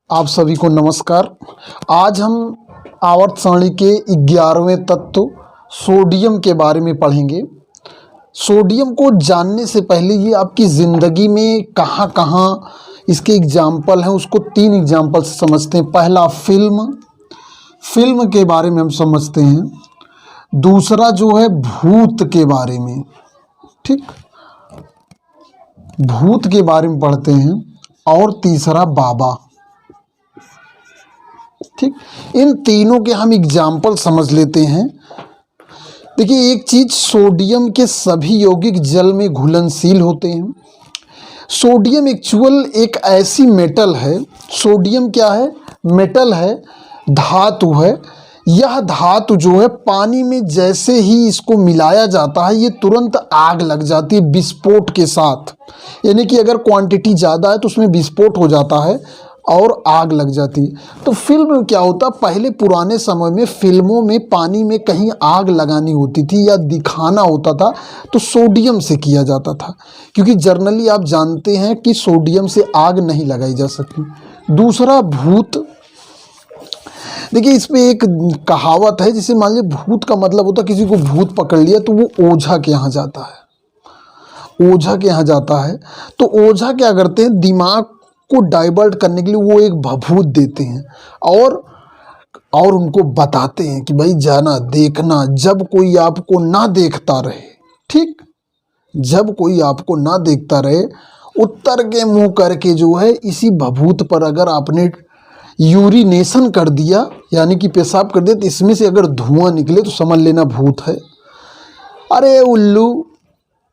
आप सभी को नमस्कार। आज हम आवर्त सारणी के 11वें तत्व सोडियम के बारे में पढ़ेंगे। सोडियम को जानने से पहले ये आपकी ज़िंदगी में कहाँ कहाँ इसके एग्जाम्पल हैं, उसको 3 एग्जाम्पल से समझते हैं। पहला फिल्म के बारे में हम समझते हैं। दूसरा जो है भूत के बारे में, ठीक, भूत के बारे में पढ़ते हैं। और तीसरा बाबा, ठीक। इन तीनों के हम एग्जाम्पल समझ लेते हैं। देखिए, एक चीज, सोडियम के सभी यौगिक जल में घुलनशील होते हैं। सोडियम एक्चुअल एक ऐसी मेटल है, सोडियम क्या है? मेटल है, धातु है। यह धातु जो है पानी में जैसे ही इसको मिलाया जाता है ये तुरंत आग लग जाती है विस्फोट के साथ। यानी कि अगर क्वांटिटी ज़्यादा है तो उसमें विस्फोट हो जाता है और आग लग जाती है। तो फिल्म में क्या होता, पहले पुराने समय में फिल्मों में पानी में कहीं आग लगानी होती थी या दिखाना होता था तो सोडियम से किया जाता था, क्योंकि जनरली आप जानते हैं कि सोडियम से आग नहीं लगाई जा सकती। दूसरा भूत। देखिए, इस पे एक कहावत है, जिसे मान लीजिए भूत का मतलब होता है किसी को भूत पकड़ लिया तो वो ओझा के यहाँ जाता है। ओझा के यहाँ जाता है तो ओझा क्या करते हैं, दिमाग को डाइवर्ट करने के लिए वो एक भभूत देते हैं और उनको बताते हैं कि भाई जाना, देखना, जब कोई आपको ना देखता रहे, ठीक, जब कोई आपको ना देखता रहे, उत्तर के मुंह करके जो है इसी भभूत पर अगर आपने यूरिनेशन कर दिया, यानी कि पेशाब कर दिया, तो इसमें से अगर धुआं निकले तो समझ लेना भूत है। अरे उल्लू,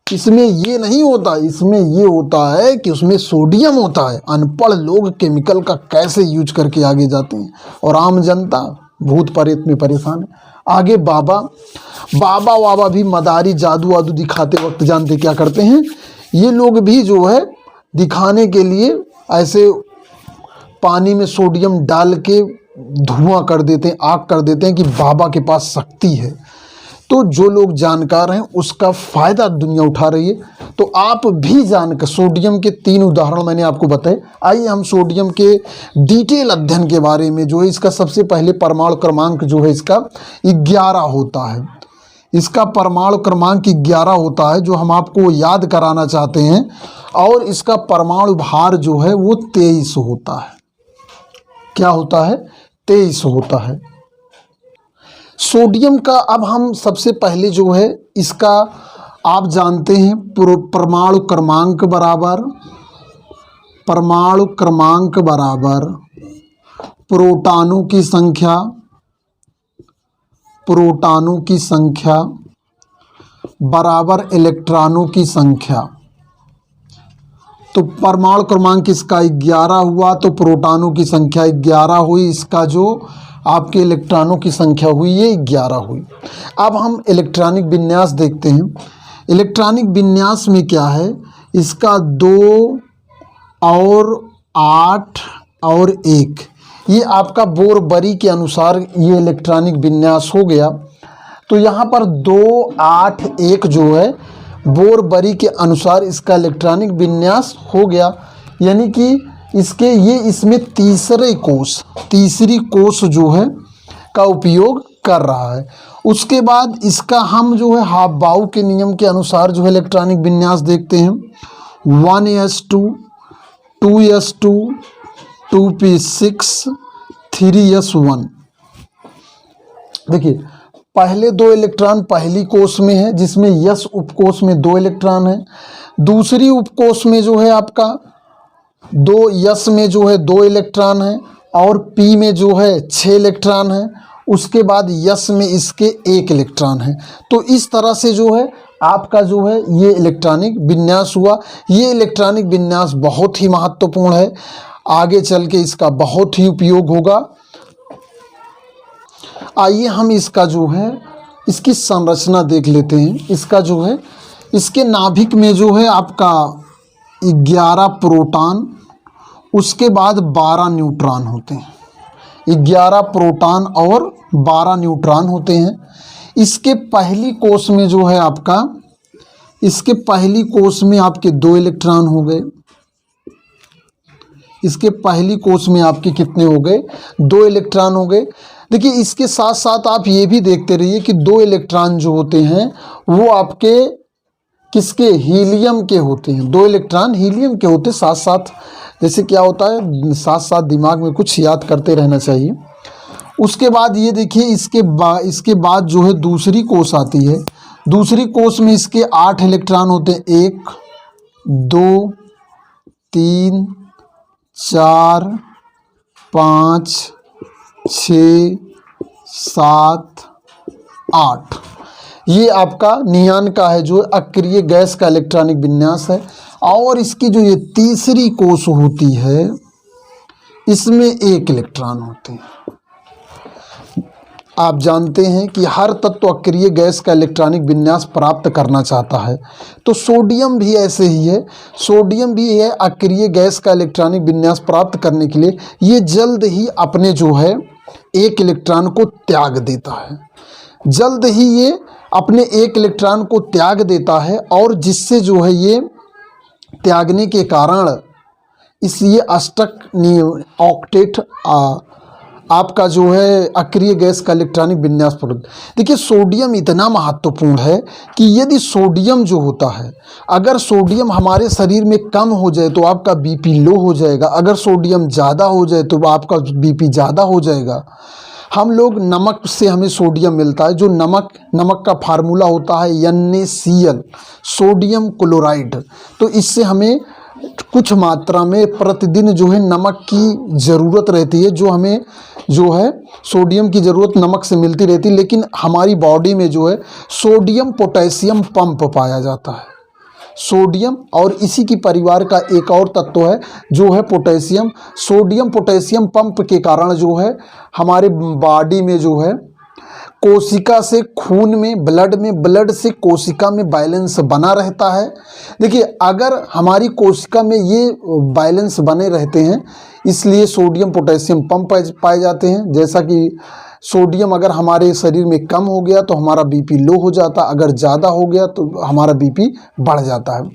इसमें ये नहीं होता, इसमें ये होता है कि उसमें सोडियम होता है। अनपढ़ लोग केमिकल का कैसे यूज करके आगे जाते हैं और आम जनता भूत प्रेत में परेशान है। आगे बाबा भी मदारी जादू वादू दिखाते वक्त जानते क्या करते हैं, ये लोग भी जो है दिखाने के लिए ऐसे पानी में सोडियम डाल के धुआं कर देते हैं, आग कर देते हैं कि बाबा के पास शक्ति है। तो जो लोग जानकार हैं उसका फ़ायदा दुनिया उठा रही है। तो आप भी जानकर, सोडियम के 3 उदाहरण मैंने आपको बताए। आइए हम सोडियम के डिटेल अध्ययन के बारे में जो है, इसका सबसे पहले परमाणु क्रमांक जो है इसका 11 होता है। इसका परमाणु क्रमांक 11 होता है, जो हम आपको याद कराना चाहते हैं। और इसका परमाणु भार जो है वो 23 होता है। क्या होता है? 23 होता है सोडियम का। अब हम सबसे पहले जो है इसका आप जानते हैं परमाणु क्रमांक बराबर प्रोटॉनों की संख्या बराबर इलेक्ट्रॉनों की संख्या। तो परमाणु क्रमांक इसका 11 हुआ तो प्रोटॉनों की संख्या 11 हुई, इसका जो आपके इलेक्ट्रॉनों की संख्या हुई ये 11 हुई। अब हम इलेक्ट्रॉनिक विन्यास देखते हैं। इलेक्ट्रॉनिक विन्यास में क्या है, इसका 2 और 8 और 1, ये आपका बोरबरी के अनुसार ये इलेक्ट्रॉनिक विन्यास हो गया। तो यहाँ पर 2, 8, 1 जो है बोरबरी के अनुसार इसका इलेक्ट्रॉनिक विन्यास हो गया। यानी कि इसमें तीसरी कोष जो है का उपयोग कर रहा है। उसके बाद इसका हम जो है हाफ-बाउ के नियम के अनुसार जो है इलेक्ट्रॉनिक विन्यास देखते हैं। 1s2, 2s2, 2p6, 3s1। देखिए, पहले 2 इलेक्ट्रॉन पहली कोष में है, जिसमें यस उपकोष में 2 इलेक्ट्रॉन है। दूसरी उपकोष में जो है आपका 2 यस में जो है 2 इलेक्ट्रॉन है और पी में जो है 6 इलेक्ट्रॉन है। उसके बाद यस में इसके 1 इलेक्ट्रॉन है। तो इस तरह से जो है आपका जो है ये इलेक्ट्रॉनिक विन्यास हुआ। ये इलेक्ट्रॉनिक विन्यास बहुत ही महत्वपूर्ण है, आगे चल के इसका बहुत ही उपयोग होगा। आइए हम इसका जो है इसकी संरचना देख लेते हैं। इसका जो है इसके नाभिक में जो है आपका 11 प्रोटॉन, उसके बाद 12 न्यूट्रॉन होते हैं। 11 प्रोटॉन और 12 न्यूट्रॉन होते हैं। इसके पहली कोष में जो है आपका, इसके पहली कोष में आपके 2 इलेक्ट्रॉन हो गए। इसके पहली कोष में आपके कितने हो गए, 2 इलेक्ट्रॉन हो गए। देखिए इसके साथ साथ आप ये भी देखते रहिए कि 2 इलेक्ट्रॉन जो होते हैं वो आपके किसके, हीलियम के होते हैं। 2 इलेक्ट्रॉन हीलियम के होते साथ साथ। जैसे क्या होता है, साथ साथ दिमाग में कुछ याद करते रहना चाहिए। उसके बाद ये देखिए इसके बाद जो है दूसरी कोष आती है। दूसरी कोष में इसके 8 इलेक्ट्रॉन होते हैं, 1 2 3 4 5 6 7 8। ये आपका नियान का है जो अक्रिय गैस का इलेक्ट्रॉनिक विन्यास है। और इसकी जो ये तीसरी कोष होती है इसमें 1 इलेक्ट्रॉन होते हैं। आप जानते हैं कि हर तत्व अक्रिय गैस का इलेक्ट्रॉनिक विन्यास प्राप्त करना चाहता है, तो सोडियम भी ऐसे ही है। सोडियम भी है अक्रिय गैस का इलेक्ट्रॉनिक विन्यास प्राप्त करने के लिए ये जल्द ही अपने जो है 1 इलेक्ट्रॉन को त्याग देता है। जल्द ही ये अपने 1 इलेक्ट्रॉन को त्याग देता है और जिससे जो है ये त्यागने के कारण इसलिए अष्टक ऑक्टेट आपका जो है अक्रिय गैस का इलेक्ट्रॉनिक विन्यास प्रोडक्ट। देखिए सोडियम इतना महत्वपूर्ण है कि यदि सोडियम जो होता है, अगर सोडियम हमारे शरीर में कम हो जाए तो आपका बीपी लो हो जाएगा, अगर सोडियम ज़्यादा हो जाए तो आपका बीपी ज़्यादा हो जाएगा। हम लोग नमक से हमें सोडियम मिलता है, जो नमक का फार्मूला होता है NaCl, सोडियम क्लोराइड। तो इससे हमें कुछ मात्रा में प्रतिदिन जो है नमक की ज़रूरत रहती है, जो हमें जो है सोडियम की ज़रूरत नमक से मिलती रहती है। लेकिन हमारी बॉडी में जो है सोडियम पोटेशियम पंप पाया जाता है। सोडियम और इसी की परिवार का एक और तत्व है जो है पोटेशियम। सोडियम पोटेशियम पंप के कारण जो है हमारे बॉडी में जो है कोशिका से खून में, ब्लड से कोशिका में बैलेंस बना रहता है। देखिए अगर हमारी कोशिका में ये बैलेंस बने रहते हैं इसलिए सोडियम पोटेशियम पंप पाए जाते हैं। जैसा कि सोडियम अगर हमारे शरीर में कम हो गया तो हमारा बीपी लो हो जाता, अगर ज़्यादा हो गया तो हमारा बीपी बढ़ जाता है।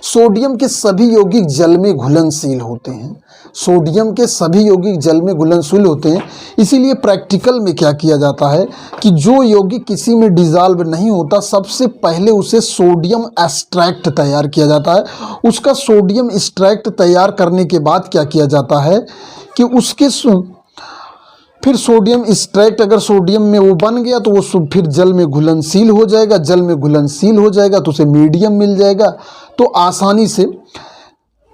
सोडियम के सभी यौगिक जल में घुलनशील होते हैं। सोडियम के सभी यौगिक जल में घुलनशील होते हैं। इसीलिए प्रैक्टिकल में क्या किया जाता है कि जो यौगिक किसी में डिज़ॉल्व नहीं होता सबसे पहले उसे सोडियम एक्सट्रैक्ट तैयार किया जाता है। उसका सोडियम एक्सट्रैक्ट तैयार करने के बाद क्या किया जाता है कि उसके फिर सोडियम एक्सट्रैक्ट अगर सोडियम में वो बन गया तो वो फिर जल में घुलनशील हो जाएगा। जल में घुलनशील हो जाएगा तो उसे मीडियम मिल जाएगा, तो आसानी से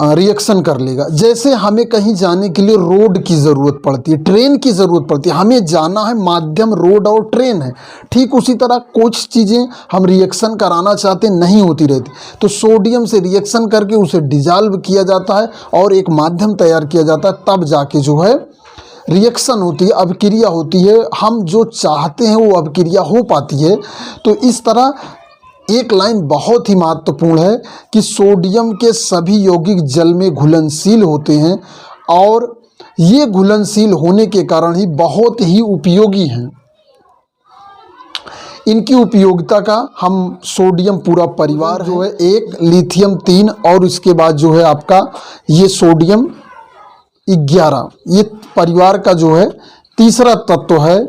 रिएक्शन कर लेगा। जैसे हमें कहीं जाने के लिए रोड की ज़रूरत पड़ती है, ट्रेन की ज़रूरत पड़ती है, हमें जाना है, माध्यम रोड और ट्रेन है। ठीक उसी तरह कुछ चीज़ें हम रिएक्शन कराना चाहते नहीं होती रहती, तो सोडियम से रिएक्शन करके उसे डिजॉल्व किया जाता है और एक माध्यम तैयार किया जाता है, तब जाके जो है रिएक्शन होती है, अभिक्रिया होती है। हम जो चाहते हैं वो अभिक्रिया हो पाती है। तो इस तरह एक लाइन बहुत ही महत्वपूर्ण है कि सोडियम के सभी यौगिक जल में घुलनशील होते हैं और ये घुलनशील होने के कारण ही बहुत ही उपयोगी हैं। इनकी उपयोगिता का हम सोडियम पूरा परिवार जो है, एक लिथियम 3 और इसके बाद जो है आपका ये सोडियम 11, ये परिवार का जो है तीसरा तत्व है।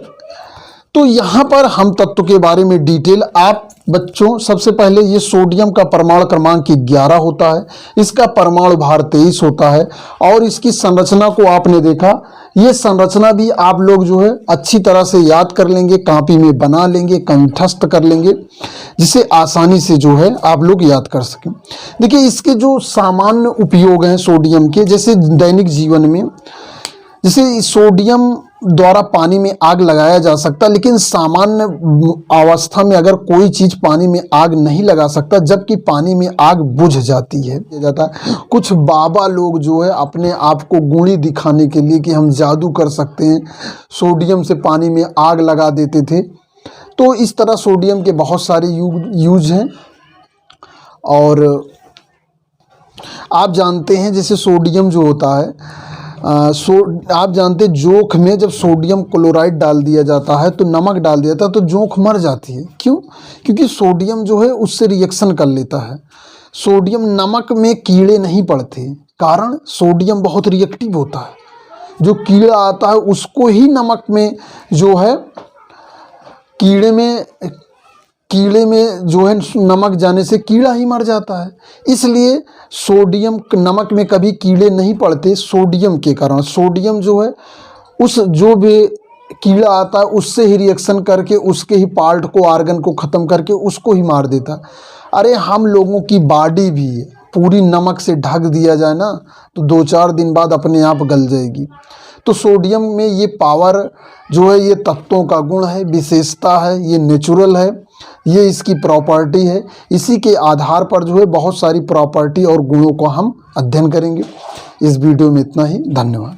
तो यहाँ पर हम तत्व के बारे में डिटेल आप बच्चों, सबसे पहले ये सोडियम का परमाणु क्रमांक 11 होता है, इसका परमाणु भार 23 होता है और इसकी संरचना को आपने देखा। ये संरचना भी आप लोग जो है अच्छी तरह से याद कर लेंगे, कॉपी में बना लेंगे, कंठस्थ कर लेंगे, जिसे आसानी से जो है आप लोग याद कर सकें। देखिए इसके जो सामान्य उपयोग हैं सोडियम के, जैसे दैनिक जीवन में, जैसे सोडियम द्वारा पानी में आग लगाया जा सकता, लेकिन सामान्य अवस्था में अगर कोई चीज़ पानी में आग नहीं लगा सकता, जबकि पानी में आग बुझ जाती है जाता है। कुछ बाबा लोग जो है अपने आप को गुणी दिखाने के लिए कि हम जादू कर सकते हैं, सोडियम से पानी में आग लगा देते थे। तो इस तरह सोडियम के बहुत सारे यूज हैं। और आप जानते हैं जैसे सोडियम जो होता है, आप जानते हैं जोंक में जब सोडियम क्लोराइड डाल दिया जाता है तो नमक डाल दिया जाता है तो जोंक मर जाती है। क्यों? क्योंकि सोडियम जो है उससे रिएक्शन कर लेता है। सोडियम, नमक में कीड़े नहीं पड़ते, कारण सोडियम बहुत रिएक्टिव होता है। जो कीड़ा आता है उसको ही नमक में जो है कीड़े में जो है नमक जाने से कीड़ा ही मर जाता है। इसलिए सोडियम नमक में कभी कीड़े नहीं पड़ते सोडियम के कारण। सोडियम जो है उस जो भी कीड़ा आता है उससे ही रिएक्शन करके उसके ही पार्ट को ऑर्गन को ख़त्म करके उसको ही मार देता। अरे हम लोगों की बॉडी भी पूरी नमक से ढक दिया जाए ना तो 2-4 दिन बाद अपने आप गल जाएगी। तो सोडियम में ये पावर जो है, ये तत्वों का गुण है, विशेषता है, ये नेचुरल है, ये इसकी प्रॉपर्टी है। इसी के आधार पर जो है बहुत सारी प्रॉपर्टी और गुणों को हम अध्ययन करेंगे। इस वीडियो में इतना ही। धन्यवाद।